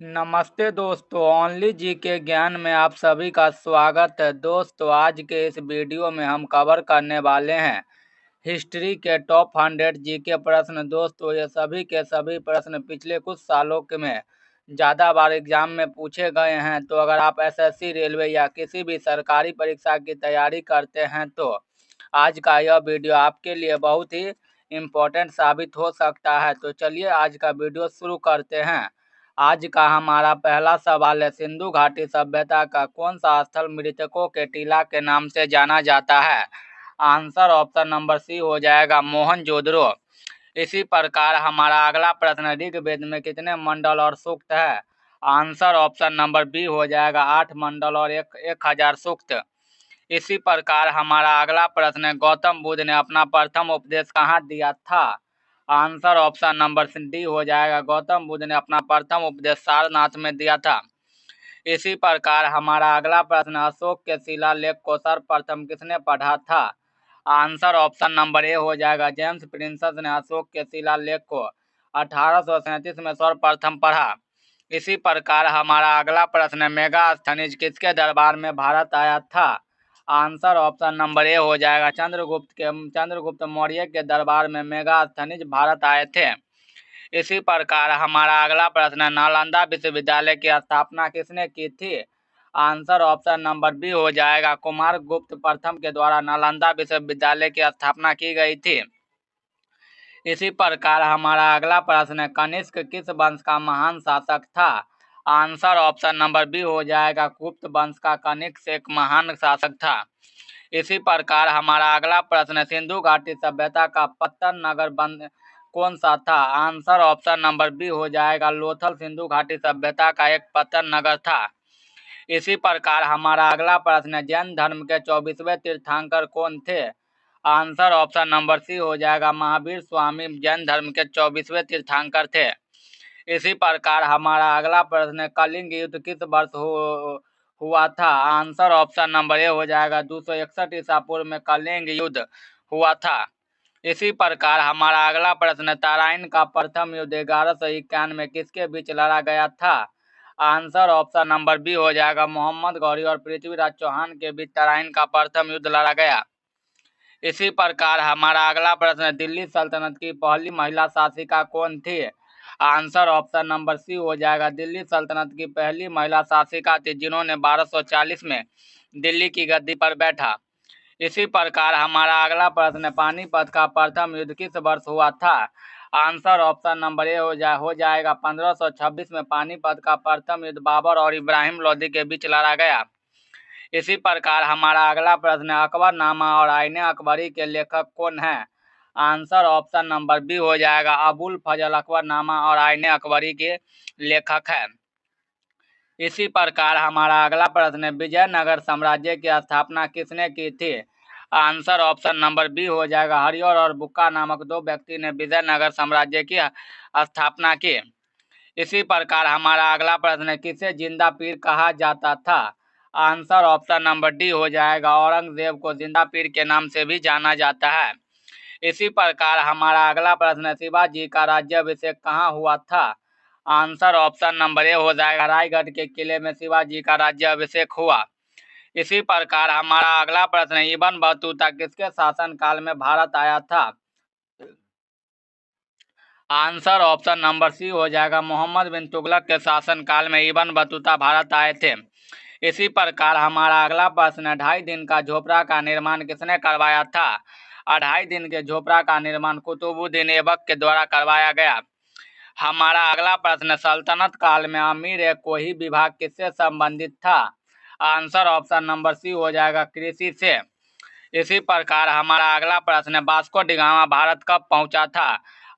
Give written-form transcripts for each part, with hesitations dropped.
नमस्ते दोस्तों, ओनली जी के ज्ञान में आप सभी का स्वागत है। दोस्तों, आज के इस वीडियो में हम कवर करने वाले हैं हिस्ट्री के टॉप 100 जी के प्रश्न। दोस्तों, ये सभी के सभी प्रश्न पिछले कुछ सालों के में ज़्यादा बार एग्जाम में पूछे गए हैं। तो अगर आप एसएससी, रेलवे या किसी भी सरकारी परीक्षा की तैयारी करते हैं तो आज का यह वीडियो आपके लिए बहुत ही इम्पोर्टेंट साबित हो सकता है। तो चलिए आज का वीडियो शुरू करते हैं। आज का हमारा पहला सवाल है, सिंधु घाटी सभ्यता का कौन सा स्थल मृतकों के टीला के नाम से जाना जाता है? आंसर ऑप्शन नंबर सी हो जाएगा, मोहनजोदड़ो। इसी प्रकार हमारा अगला प्रश्न, ऋग्वेद में कितने मंडल और सूक्त है? आंसर ऑप्शन नंबर बी हो जाएगा, 8 मंडल और 1000 सूक्त। इसी प्रकार हमारा अगला प्रश्न है, गौतम बुद्ध ने अपना प्रथम उपदेश कहाँ दिया था? आंसर ऑप्शन नंबर डी हो जाएगा, गौतम बुद्ध ने अपना प्रथम उपदेश सारनाथ में दिया था। इसी प्रकार हमारा अगला प्रश्न, अशोक के शिलालेख को सर्वप्रथम किसने पढ़ा था? आंसर ऑप्शन नंबर ए हो जाएगा, जेम्स प्रिंसेस ने अशोक के शिलालेख को 1837 में सर्वप्रथम पढ़ा। इसी प्रकार हमारा अगला प्रश्न, मेगास्थनीज किसके दरबार में भारत आया था? आंसर ऑप्शन नंबर ए हो जाएगा, चंद्रगुप्त मौर्य के दरबार में मेगास्थनीज भारत आए थे। इसी प्रकार हमारा अगला प्रश्न, नालंदा विश्वविद्यालय की स्थापना किसने की थी? आंसर ऑप्शन नंबर बी हो जाएगा, कुमारगुप्त प्रथम के द्वारा नालंदा विश्वविद्यालय की स्थापना की गई थी। इसी प्रकार हमारा अगला प्रश्न है, कनिष्क किस वंश का महान शासक था? आंसर ऑप्शन नंबर बी हो जाएगा, गुप्त वंश का कनिष्क एक महान शासक था। इसी प्रकार हमारा अगला प्रश्न, सिंधु घाटी सभ्यता का पत्तन नगर बंद कौन सा था? आंसर ऑप्शन नंबर बी हो जाएगा, लोथल सिंधु घाटी सभ्यता का एक पत्तन नगर था। इसी प्रकार हमारा अगला प्रश्न, जैन धर्म के 24वें तीर्थंकर कौन थे? आंसर ऑप्शन नंबर सी हो जाएगा, महावीर स्वामी जैन धर्म के 24वें तीर्थंकर थे। इसी प्रकार हमारा अगला प्रश्न, कलिंग युद्ध किस वर्ष हुआ था? आंसर ऑप्शन नंबर ए हो जाएगा, 261 ईसा पूर्व में कलिंग युद्ध हुआ था। इसी प्रकार हमारा अगला प्रश्न, तराइन का प्रथम युद्ध 1191 में किसके बीच लड़ा गया था? आंसर ऑप्शन नंबर बी हो जाएगा, मोहम्मद गौरी और पृथ्वीराज चौहान के बीच तराइन का प्रथम युद्ध लड़ा गया। इसी प्रकार हमारा अगला प्रश्न, दिल्ली सल्तनत की पहली महिला शासिका कौन थी? आंसर ऑप्शन नंबर सी हो जाएगा, दिल्ली सल्तनत की पहली महिला शासिका थी जिन्होंने 1240 में दिल्ली की गद्दी पर बैठा। इसी प्रकार हमारा अगला प्रश्न, पानीपत का प्रथम युद्ध किस वर्ष हुआ था? आंसर ऑप्शन नंबर ए हो जाएगा, 1526 में पानीपत का प्रथम युद्ध बाबर और इब्राहिम लोदी के बीच लड़ा गया। इसी प्रकार हमारा अगला प्रश्न, अकबरनामा और आईने अकबरी के लेखक कौन है? आंसर ऑप्शन नंबर बी हो जाएगा, अबुल फजल अकबरनामा और आईने अकबरी के लेखक है। इसी प्रकार हमारा अगला प्रश्न, विजयनगर साम्राज्य की स्थापना किसने की थी? आंसर ऑप्शन नंबर बी हो जाएगा, हरिहर और बुक्का नामक दो व्यक्ति ने विजयनगर साम्राज्य की स्थापना की। इसी प्रकार हमारा अगला प्रश्न, किसे जिंदा पीर कहा जाता था? आंसर ऑप्शन नंबर डी हो जाएगा, औरंगजेब को जिंदा पीर के नाम से भी जाना जाता है। इसी प्रकार हमारा अगला प्रश्न, शिवाजी का राज्याभिषेक कहाँ हुआ था? आंसर ऑप्शन नंबर ए हो जाएगा, रायगढ़ के किले में शिवाजी का राज्याभिषेक हुआ। इसी प्रकार हमारा अगला प्रश्न, इब्न बतूता किसके शासन काल में भारत आया था? आंसर ऑप्शन नंबर सी हो जाएगा, मोहम्मद बिन तुगलक के शासन काल में इब्न बतूता भारत आए थे। इसी प्रकार हमारा अगला प्रश्न, 2.5 दिन का झोपड़ा का निर्माण किसने करवाया था? 2.5 दिन के झोपड़ा का निर्माण कुतुबुद्दीन ऐबक के द्वारा करवाया गया। हमारा अगला प्रश्न, सल्तनत काल में अमीर कोही विभाग किससे संबंधित था? आंसर ऑप्शन नंबर सी हो जाएगा, कृषि से। इसी प्रकार हमारा अगला प्रश्न, वास्को डी गामा भारत कब पहुंचा था?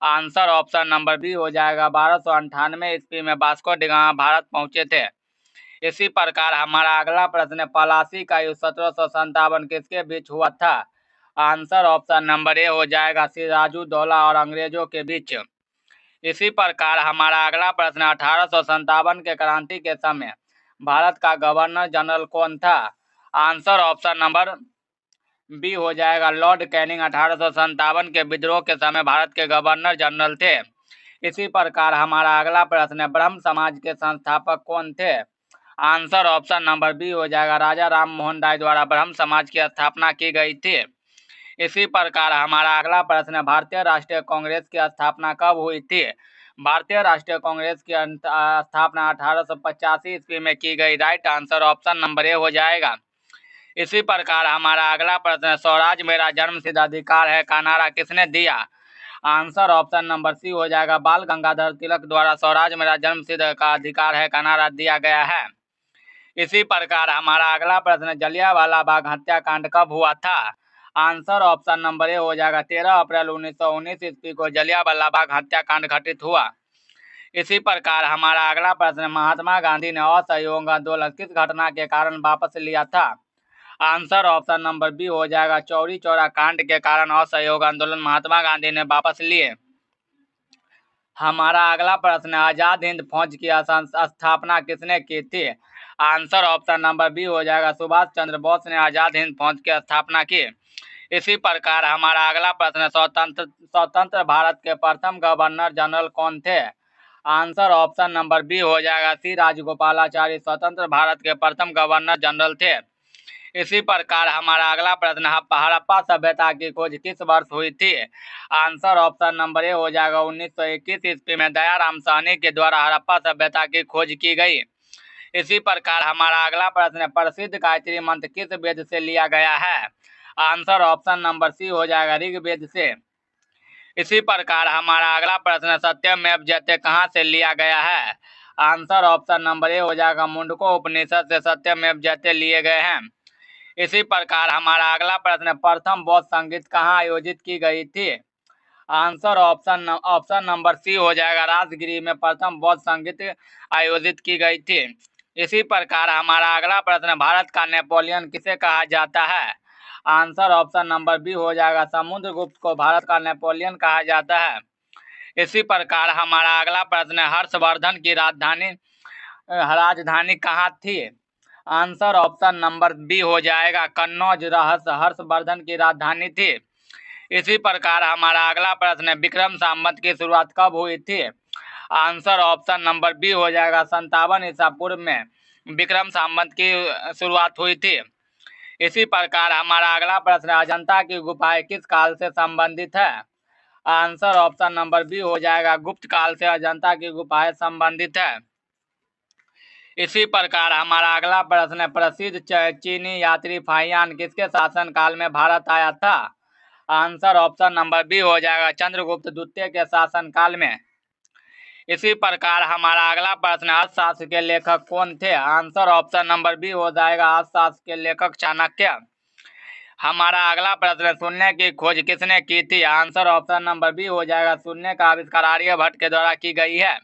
आंसर ऑप्शन नंबर बी हो जाएगा, 1298 ईस्वी में वास्को डी गामा भारत पहुंचे थे। इसी प्रकार हमारा अगला प्रश्न, पलासी का युद्ध 1757 किसके बीच हुआ था? आंसर ऑप्शन नंबर ए हो जाएगा, सिराजुद्दौला और अंग्रेजों के बीच। इसी प्रकार हमारा अगला प्रश्न, 1857 के क्रांति के समय भारत का गवर्नर जनरल कौन था? आंसर ऑप्शन नंबर बी हो जाएगा, लॉर्ड कैनिंग 1857 के विद्रोह के समय भारत के गवर्नर जनरल थे। इसी प्रकार हमारा अगला प्रश्न है, ब्रह्म समाज के संस्थापक कौन थे? आंसर ऑप्शन नंबर बी हो जाएगा, राजा राम मोहन राय द्वारा ब्रह्म समाज की स्थापना की गई थी। इसी प्रकार हमारा अगला प्रश्न है, भारतीय राष्ट्रीय कांग्रेस की स्थापना कब हुई थी? भारतीय राष्ट्रीय कांग्रेस की स्थापना 1885 ईस्वी में की गई। Right answer option number A हो जाएगा। इसी प्रकार हमारा अगला प्रश्न है, स्वराज मेरा जन्मसिद्ध अधिकार है का नारा किसने दिया? आंसर ऑप्शन नंबर सी हो जाएगा, बाल गंगाधर तिलक द्वारा स्वराज मेरा जन्मसिद्ध का अधिकार है का नारा दिया गया है। इसी प्रकार हमारा अगला प्रश्न, जलियांवाला बाग हत्याकांड कब हुआ था? आंसर ऑप्शन नंबर ए हो जाएगा, 13 अप्रैल 1919 ईस्वी को जलियांवाला बाग हत्याकांड घटित हुआ। इसी प्रकार हमारा अगला प्रश्न, महात्मा गांधी ने असहयोग आंदोलन किस घटना के कारण वापस लिया था? आंसर ऑप्शन नंबर बी हो जाएगा, चौरी चौरा कांड के कारण असहयोग आंदोलन महात्मा गांधी ने वापस लिए। हमारा अगला प्रश्न, आजाद हिंद फौज की स्थापना किसने की थी? आंसर ऑप्शन नंबर बी हो जाएगा, सुभाष चंद्र बोस ने आजाद हिंद फौज की स्थापना की। इसी प्रकार हमारा अगला प्रश्न, स्वतंत्र भारत के प्रथम गवर्नर जनरल कौन थे? आंसर ऑप्शन नंबर बी हो जाएगा, सी राजगोपालाचारी स्वतंत्र भारत के प्रथम गवर्नर जनरल थे। इसी प्रकार हमारा अगला प्रश्न, हड़प्पा सभ्यता की खोज किस वर्ष हुई थी? आंसर ऑप्शन नंबर ए हो जाएगा, 1921 ईस्वी में दयाराम साहनी के द्वारा हड़प्पा सभ्यता की खोज की गई। इसी प्रकार हमारा अगला प्रश्न, प्रसिद्ध गायत्री मंत्र किस वेद से लिया गया है? आंसर ऑप्शन नंबर सी हो जाएगा, ऋग्वेद से। इसी प्रकार हमारा अगला प्रश्न, सत्यमेव जयते कहाँ से लिया गया है? आंसर ऑप्शन नंबर ए हो जाएगा, मुंडको उपनिषद से सत्यमेव जयते लिए गए हैं। इसी प्रकार हमारा अगला प्रश्न, प्रथम बौद्ध संगीत कहाँ आयोजित की गई थी? आंसर ऑप्शन नंबर सी हो जाएगा, राजगिरी में प्रथम बौद्ध संगीत आयोजित की गई थी। इसी प्रकार हमारा अगला प्रश्न, भारत का नेपोलियन किसे कहा जाता है? आंसर ऑप्शन नंबर बी हो जाएगा, समुद्रगुप्त को भारत का नेपोलियन कहा जाता है। इसी प्रकार हमारा अगला प्रश्न, हर्षवर्धन की राजधानी कहाँ थी? आंसर ऑप्शन नंबर बी हो जाएगा, कन्नौज हर्षवर्धन की राजधानी थी। इसी प्रकार हमारा अगला प्रश्न, विक्रम संवत की शुरुआत कब हुई थी? आंसर ऑप्शन नंबर बी हो जाएगा, 57 ईसा पूर्व में विक्रम संवत की शुरुआत हुई थी। इसी प्रकार हमारा अगला प्रश्न, अजंता की गुफाएं किस काल से संबंधित है? आंसर ऑप्शन नंबर बी हो जाएगा, गुप्त काल से अजंता की गुफाएं संबंधित है। इसी प्रकार हमारा अगला प्रश्न, प्रसिद्ध चीनी यात्री फाहियान किसके शासन काल में भारत आया था? आंसर ऑप्शन नंबर बी हो जाएगा, चंद्रगुप्त द्वितीय के शासन काल में। इसी प्रकार हमारा अगला प्रश्न, अर्थशास्त्र के लेखक कौन थे? आंसर ऑप्शन नंबर बी हो जाएगा, अर्थशास्त्र के लेखक चाणक्य। हमारा अगला प्रश्न, शून्य की खोज किसने की थी? आंसर ऑप्शन नंबर बी हो जाएगा, शून्य का आविष्कार आर्यभट्ट के द्वारा की गई है।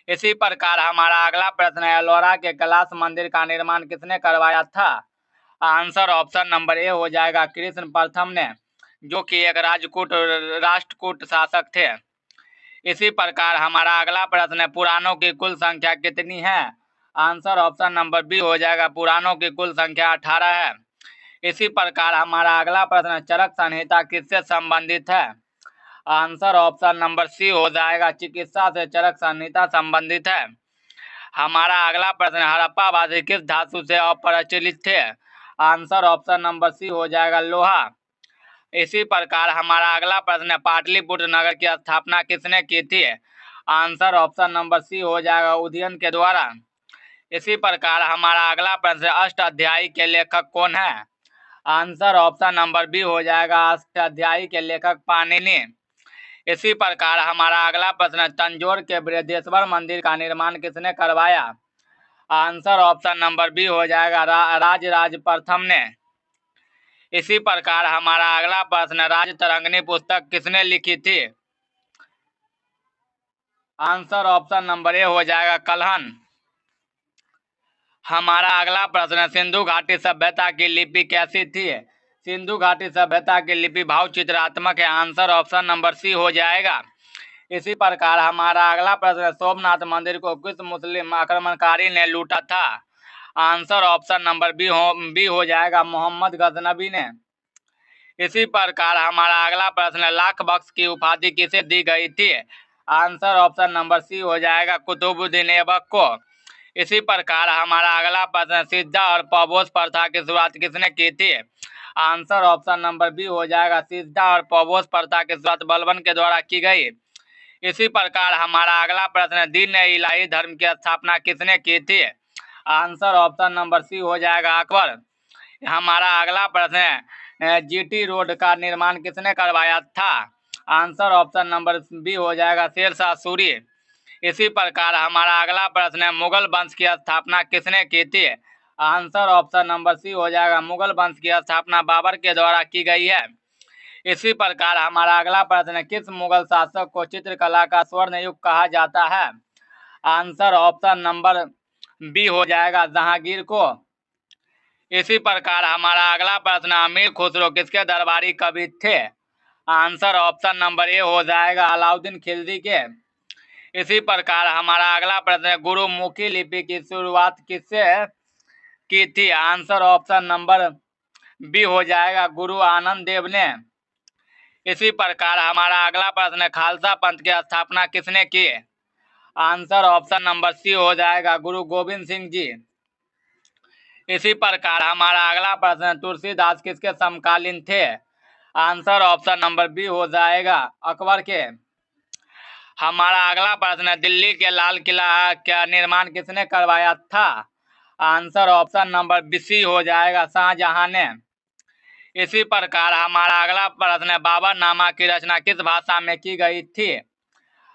इसी प्रकार हमारा अगला प्रश्न है, एलोरा के कैलाश मंदिर का निर्माण किसने करवाया था? आंसर ऑप्शन नंबर ए हो जाएगा, कृष्ण प्रथम ने, जो कि एक राष्ट्रकूट शासक थे। इसी प्रकार हमारा अगला प्रश्न है, पुराणों की कुल संख्या कितनी है? आंसर ऑप्शन नंबर बी हो जाएगा, पुराणों की कुल संख्या 18 है। इसी प्रकार हमारा अगला प्रश्न, चरक संहिता किससे संबंधित है? आंसर ऑप्शन नंबर सी हो जाएगा, चिकित्सा से चरक संहिता संबंधित है। हमारा अगला प्रश्न, हड़प्पावासी किस धातु से अप्रचलित थे? आंसर ऑप्शन नंबर सी हो जाएगा, लोहा। इसी प्रकार हमारा अगला प्रश्न, पाटलिपुत्र नगर की स्थापना किसने की थी? आंसर ऑप्शन नंबर सी हो जाएगा, उदयन के द्वारा। इसी प्रकार हमारा अगला प्रश्न, अष्टाध्यायी के लेखक कौन है? आंसर ऑप्शन नंबर बी हो जाएगा, अष्टाध्यायी के लेखक पाणिनि। इसी प्रकार हमारा अगला प्रश्न, तंजौर के बृहदेश्वर मंदिर का निर्माण किसने करवाया? आंसर ऑप्शन नंबर बी हो जाएगा, राजराज प्रथम ने। इसी प्रकार हमारा अगला प्रश्न, राजतरंगिणी पुस्तक किसने लिखी थी? आंसर ऑप्शन नंबर ए हो जाएगा, कल्हण। हमारा अगला प्रश्न, सिंधु घाटी सभ्यता की लिपि कैसी थी? सिंधु घाटी सभ्यता की लिपि भावचित्रात्मक है। आंसर ऑप्शन नंबर सी हो जाएगा। इसी प्रकार हमारा अगला प्रश्न, सोमनाथ मंदिर को किस मुस्लिम आक्रमणकारी ने लूटा था? आंसर ऑप्शन नंबर बी हो जाएगा, मोहम्मद गजनबी ने। इसी प्रकार हमारा अगला प्रश्न, लाख बख्श की उपाधि किसे दी गई थी? आंसर ऑप्शन नंबर सी हो जाएगा कुतुबुद्दीन ऐबक को। इसी प्रकार हमारा अगला प्रश्न, सिद्धा और पबोस प्रथा की शुरुआत किसने की थी? आंसर ऑप्शन नंबर बी हो जाएगा, सिद्धा और पबोस प्रथा की शुरुआत बलबन के द्वारा की गई। इसी प्रकार हमारा अगला प्रश्न, दीन इलाही धर्म की स्थापना किसने की थी? आंसर ऑप्शन नंबर सी हो जाएगा अकबर। हमारा अगला प्रश्न है, जीटी रोड का निर्माण किसने करवाया था? आंसर ऑप्शन नंबर बी हो जाएगा शेरशाह सूरी। इसी प्रकार हमारा अगला प्रश्न है, मुगल वंश की स्थापना किसने की थी? आंसर ऑप्शन नंबर सी हो जाएगा, मुगल वंश की स्थापना बाबर के द्वारा की गई है। इसी प्रकार हमारा अगला प्रश्न है, किस मुगल शासक को चित्रकला का स्वर्ण युग कहा जाता है? आंसर ऑप्शन नंबर बी हो जाएगा जहांगीर को। इसी प्रकार हमारा अगला प्रश्न, अमीर खुसरो किसके दरबारी कवि थे? आंसर ऑप्शन नंबर ए हो जाएगा अलाउद्दीन खिलजी के। इसी प्रकार हमारा अगला प्रश्न, गुरुमुखी लिपि की शुरुआत किससे की थी? आंसर ऑप्शन नंबर बी हो जाएगा गुरु आनंद देव ने। इसी प्रकार हमारा अगला प्रश्न, खालसा पंथ की स्थापना किसने की? आंसर ऑप्शन नंबर सी हो जाएगा गुरु गोविंद सिंह जी। इसी प्रकार हमारा अगला प्रश्न, तुलसीदास किसके समकालीन थे? आंसर ऑप्शन नंबर बी हो जाएगा अकबर के। हमारा अगला प्रश्न, दिल्ली के लाल किला का निर्माण किसने करवाया था? Answer option number B C हो जाएगा शाहजहां ने। इसी प्रकार हमारा अगला प्रश्न, बाबरनामा की रचना किस भाषा में की गई थी?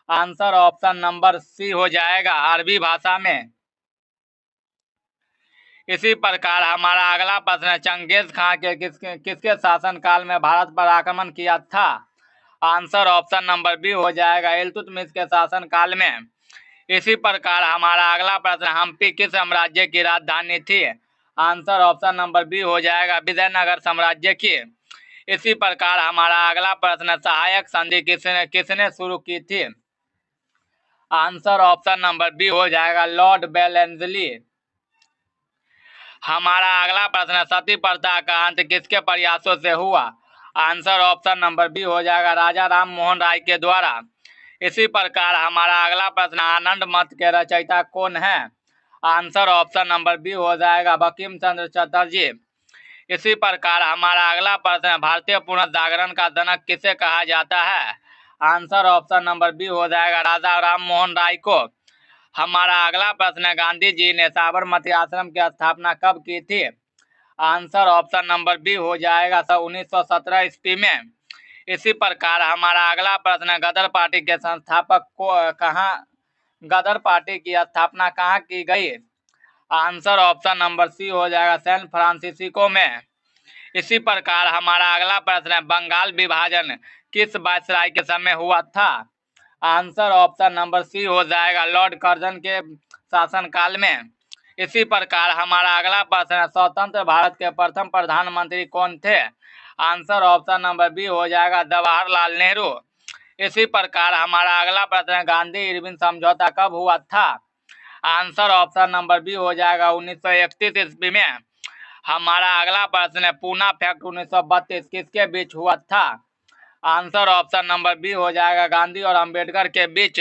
आंसर ऑप्शन नंबर सी हो जाएगा अरबी भाषा में। इसी प्रकार हमारा अगला प्रश्न, चंगेज खां के किसके शासनकाल में भारत पर आक्रमण किया था? आंसर ऑप्शन नंबर बी हो जाएगा इल्तुतमिश के शासनकाल में। इसी प्रकार हमारा अगला प्रश्न, हम्पी किस साम्राज्य की राजधानी थी? आंसर ऑप्शन नंबर बी हो जाएगा विजयनगर साम्राज्य की। इसी प्रकार हमारा अगला प्रश्न, सहायक संधि किसने शुरू की थी? आंसर ऑप्शन नंबर बी हो जाएगा लॉर्ड वेलेंसली। हमारा अगला प्रश्न, सती प्रथा का अंत किसके प्रयासों से हुआ? आंसर ऑप्शन नंबर बी हो जाएगा राजा राम मोहन राय के द्वारा। इसी प्रकार हमारा अगला प्रश्न, आनंद मठ के रचयिता कौन है? आंसर ऑप्शन नंबर बी हो जाएगा बंकिम चंद्र चटर्जी। इसी प्रकार हमारा अगला प्रश्न, भारतीय पुनर्जागरण का जनक किसे कहा जाता है? आंसर ऑप्शन नंबर बी हो जाएगा राजा राम मोहन राय को। हमारा अगला प्रश्न, गांधी जी ने साबरमती आश्रम की स्थापना कब की थी? आंसर ऑप्शन नंबर बी हो जाएगा 1917 ईस्वी में। इसी प्रकार हमारा अगला प्रश्न, गदर पार्टी के संस्थापक को गदर पार्टी की स्थापना कहाँ की गई? आंसर ऑप्शन नंबर सी हो जाएगा सैन फ्रांसिस्को में। इसी प्रकार हमारा अगला प्रश्न, बंगाल विभाजन किस वायसराय के समय हुआ था? आंसर ऑप्शन नंबर सी हो जाएगा लॉर्ड कर्जन के शासनकाल में। इसी प्रकार हमारा अगला प्रश्न, स्वतंत्र भारत के प्रथम प्रधानमंत्री कौन थे? आंसर ऑप्शन नंबर बी हो जाएगा जवाहरलाल नेहरू। इसी प्रकार हमारा अगला प्रश्न, गांधी इरविन समझौता कब हुआ था? आंसर ऑप्शन नंबर बी हो जाएगा 1931 ईस्वी में। हमारा अगला प्रश्न, पूना फैक्ट 1932 किसके बीच हुआ था? आंसर ऑप्शन नंबर बी हो जाएगा गांधी और अंबेडकर के बीच।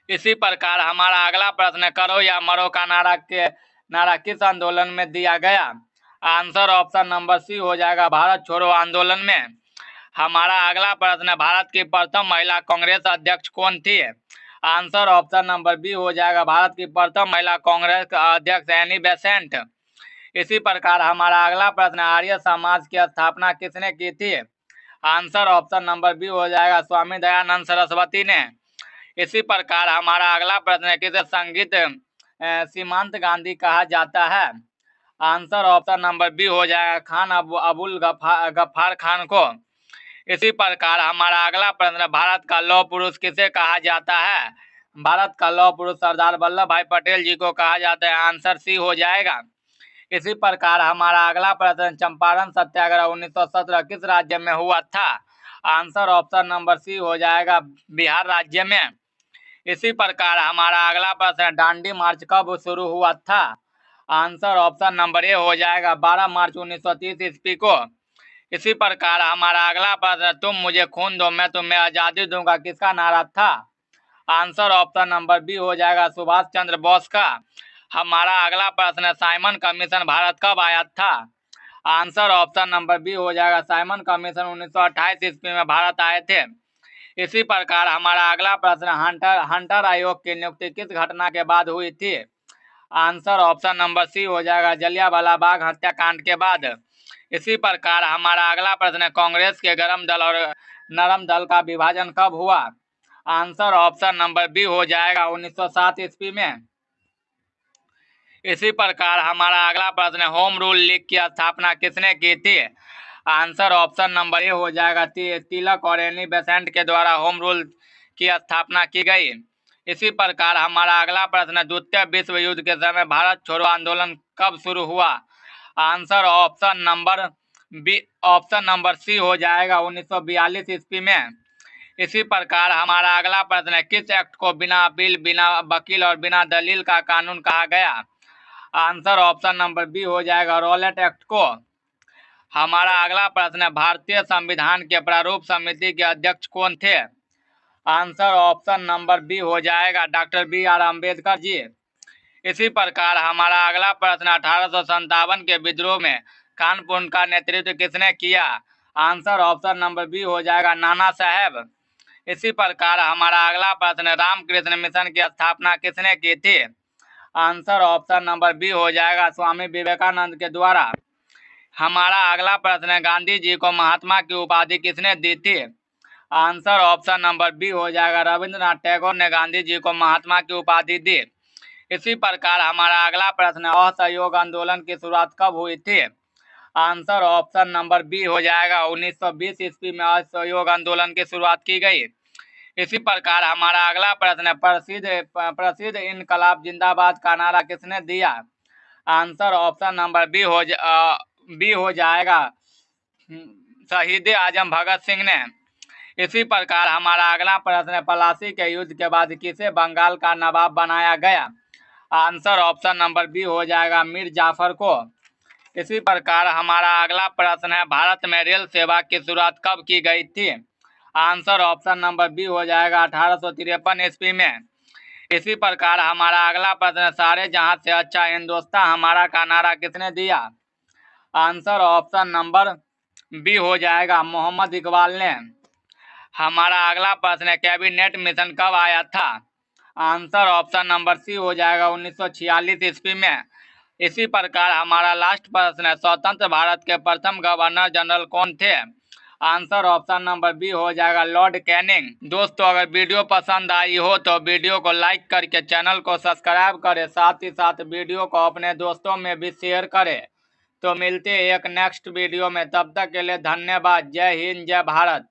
इसी प्रकार हमारा अगला प्रश्न, करो या मरो का नारा किस आंदोलन में दिया गया? आंसर ऑप्शन नंबर सी हो जाएगा भारत छोड़ो आंदोलन में। हमारा अगला प्रश्न, भारत की प्रथम महिला कांग्रेस अध्यक्ष कौन थी? आंसर ऑप्शन नंबर बी हो जाएगा भारत की प्रथम महिला कांग्रेस अध्यक्ष एनी बेसेंट। इसी प्रकार हमारा अगला प्रश्न, आर्य समाज की स्थापना किसने की थी? आंसर ऑप्शन नंबर बी हो जाएगा स्वामी दयानंद सरस्वती ने। इसी प्रकार हमारा अगला प्रश्न, किसे संगीत सीमांत गांधी कहा जाता है? आंसर ऑप्शन नंबर बी हो जाएगा खान अबुल गफ्फार खान को। इसी प्रकार हमारा अगला प्रश्न, भारत का लौह पुरुष किसे कहा जाता है? भारत का लौह पुरुष सरदार वल्लभ भाई पटेल जी को कहा जाता है। आंसर सी हो जाएगा। इसी प्रकार हमारा अगला प्रश्न, चंपारण सत्याग्रह 1917 किस राज्य में हुआ था? आंसर ऑप्शन नंबर सी हो जाएगा बिहार राज्य में। इसी प्रकार हमारा अगला प्रश्न, दांडी मार्च कब शुरू हुआ था? आंसर ऑप्शन नंबर ए हो जाएगा 12 मार्च 1930 ईस्वी को। इसी प्रकार हमारा अगला प्रश्न, तुम मुझे खून दो मैं तुम्हें आजादी दूंगा, किसका नारा था? आंसर ऑप्शन नंबर बी हो जाएगा सुभाष चंद्र बोस का। हमारा अगला प्रश्न, साइमन कमीशन भारत कब आया था? आंसर ऑप्शन नंबर बी हो जाएगा साइमन कमीशन 1928 ईस्वी में भारत आए थे। इसी प्रकार हमारा अगला प्रश्न, हंटर आयोग की नियुक्ति किस घटना के बाद हुई थी? आंसर ऑप्शन नंबर सी हो जाएगा जलियांवाला बाग हत्याकांड के बाद। इसी प्रकार हमारा अगला प्रश्न, कांग्रेस के गरम दल और नरम दल का विभाजन कब हुआ? आंसर ऑप्शन नंबर बी हो जाएगा 1907 ईस्वी में। इसी प्रकार हमारा अगला प्रश्न, होम रूल लीग की स्थापना किसने की थी? आंसर ऑप्शन नंबर ए हो जाएगा तिलक और एनी बेसेंट के द्वारा होम रूल की स्थापना की गई। इसी प्रकार हमारा अगला प्रश्न, द्वितीय विश्व युद्ध के समय भारत छोड़ो आंदोलन कब शुरू हुआ? आंसर ऑप्शन नंबर सी हो जाएगा 1942 ईस्वी में। इसी प्रकार हमारा अगला प्रश्न, किस एक्ट को बिना अपील, बिना वकील और बिना दलील का कानून कहा गया? आंसर ऑप्शन नंबर बी हो जाएगा रॉलेट एक्ट को। हमारा अगला प्रश्न, भारतीय संविधान के प्रारूप समिति के अध्यक्ष कौन थे? आंसर ऑप्शन नंबर बी हो जाएगा डॉक्टर BR अम्बेडकर जी। इसी प्रकार हमारा अगला प्रश्न, 1857 के विद्रोह में कानपुर का नेतृत्व किसने किया? आंसर ऑप्शन नंबर बी हो जाएगा नाना साहेब। इसी प्रकार हमारा अगला प्रश्न, रामकृष्ण मिशन की स्थापना किसने की थी? आंसर ऑप्शन नंबर बी हो जाएगा स्वामी विवेकानंद के द्वारा। हमारा अगला प्रश्न, गांधी जी को महात्मा की उपाधि किसने दी थी? आंसर ऑप्शन नंबर बी हो जाएगा रविंद्रनाथ टैगोर ने गांधी जी को महात्मा की उपाधि दी। इसी प्रकार हमारा अगला प्रश्न, असहयोग आंदोलन की शुरुआत कब हुई थी? आंसर ऑप्शन नंबर बी हो जाएगा 1920 ईस्वी में असहयोग आंदोलन की शुरुआत की गई। इसी प्रकार हमारा अगला प्रश्न, प्रसिद्ध इनकलाब जिंदाबाद का नारा किसने दिया? आंसर ऑप्शन नंबर बी हो जाएगा शहीद आजम भगत सिंह ने। इसी प्रकार हमारा अगला प्रश्न, पलासी के युद्ध के बाद किसे बंगाल का नवाब बनाया गया? आंसर ऑप्शन नंबर बी हो जाएगा मीर जाफर को। इसी प्रकार हमारा अगला प्रश्न है, भारत में रेल सेवा की शुरुआत कब की गई थी? आंसर ऑप्शन नंबर बी हो जाएगा 1853 ईस्वी में। इसी प्रकार हमारा अगला प्रश्न, सारे जहां से अच्छा हिंदुस्तान हमारा का नारा किसने दिया? आंसर ऑप्शन नंबर बी हो जाएगा मोहम्मद इकबाल ने। हमारा अगला प्रश्न है, कैबिनेट मिशन कब आया था? आंसर ऑप्शन नंबर सी हो जाएगा 1946 ईस्वी में। इसी प्रकार हमारा लास्ट प्रश्न है, स्वतंत्र भारत के प्रथम गवर्नर जनरल कौन थे? आंसर ऑप्शन नंबर बी हो जाएगा लॉर्ड कैनिंग। दोस्तों, अगर वीडियो पसंद आई हो तो वीडियो को लाइक करके चैनल को सब्सक्राइब करें, साथ ही साथ वीडियो को अपने दोस्तों में भी शेयर करें। तो मिलते हैं एक नेक्स्ट वीडियो में, तब तक के लिए धन्यवाद। जय हिंद, जय भारत।